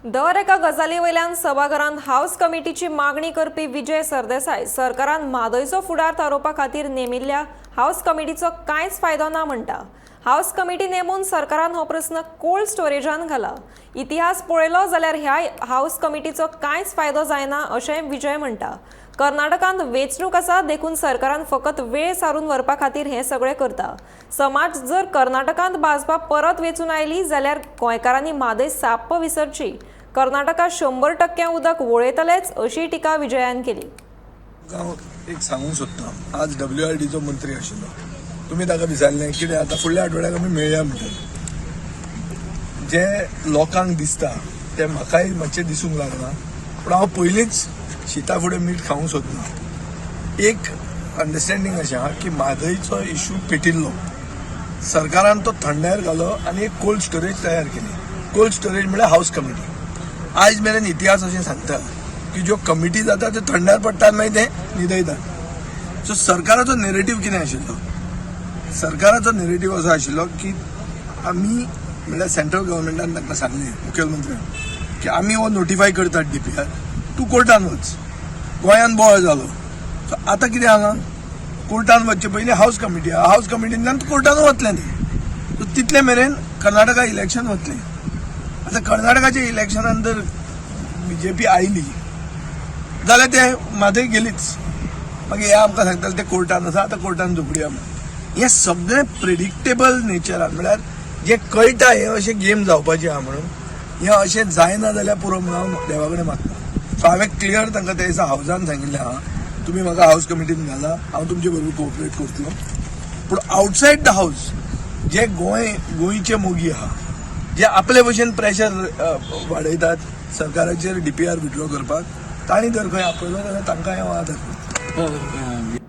दर एका गजाली वयल्यान सभाघरांत हाऊस कमिटीची मागणी करपी विजय सरदेसाय सरकारान म्हादयचो फुडार थारोवपा खातीर नेमिल्ल्या हाऊस कमिटीचो कांयच फायदो ना म्हणटा। हाऊस कमिटी नेमून सरकारान हो प्रस्न कोल्ड स्टोरेजान घाला। इतिहास पळयलो जाल्यार ह्या हाऊस कमिटीचो कांयच फायदो जायना अशें विजय म्हणटा। कर्नाटकांत वेंचणूक आसा देखून सरकारान फकत वेळ सारून व्हरपा खातीर हें सगळें करता। समाज जर कर्नाटकांत भाजपा परत वेंचून आयली जाल्यार गोंयकारांनी म्हादय साप्प विसरची। कर्नाटकात 100% उदक वळयतलेच अशी टिका विजयान केली। एक सांगूंक सोदता, आज WRDचो मंत्री आशिल्लो, तुम्ही ताका विचारलें कितें आता फुडल्या आठवड्याक आमी मेळया म्हणटा। जे लोकांक दिसता ते म्हाकाय मातशें दिसूंक लागना, पूण हांव पयलींच शिता फुडें मीठ खावंक सोदना। एक अंडरस्टँडींग अशें आहा की म्हादयचो इश्यू पेटिल्लो, सरकारान तो थंडायर घालो आनी एक कोल्ड स्टोरेज तयार केली। कोल्ड स्टोरेज म्हळ्यार हाऊस कमिटी। आज मेरेन इतिहास अशें सांगता की ज्यो कमिटी जाता त्यो थंडायर पडटात मागीर ते न्हिदयतात। सो सरकाराचो नेरेटीव कितें आशिल्लो? सरकाराचो नेरेटीव असो आशिल्लो की आमी म्हळ्यार सेंट्रल गव्हर्मेंटान ताका सांगलें, मुखेलमंत्र्यान, की आमी हो नोटिफाय करतात DPR, तूं कोर्टान वच। गोंयान बोळ जालो, सो आतां कितें हांगा कोर्टान वचचे पयलीं हाऊस कमिटी आहा, हाऊस कमिटींतल्यान कोर्टान वतलें न्ही। सो तितले मेरेन कर्नाटका इलेक्शन वतलें। आता कर्नाटकाच्या इलेक्शनान जर BJP आयली जाल्यार ते म्हादय गेलीच, मागीर हे आमकां सांगताले ते कोर्टान आसा, आतां कोर्टान झोपडया म्हणून। हे सगळें प्रेडिक्टेबल नेचरान, म्हळ्यार जे कळटा हे अशें गेम जावपाचे आहा म्हणून हे अशें जायना जाल्यार पुरो म्हणून हांव देवा कडेन मागता। सो हांवें क्लियर तांकां त्या दिसा हावजान सांगिल्लें आहा, तुमी म्हाका हाऊस कमिटीन घाला, हांव तुमचे बरोबर कोऑपरेट करतलो। पूण आउटसायड द हाऊस जे गोंयचे मोगी आहा, जे आपले भशेन प्रेशर वाडयतात सरकाराचेर DPR विड्रॉ करपाक, तांणी जर खंय आपयलो जाल्यार तांकां हांव आदार करता।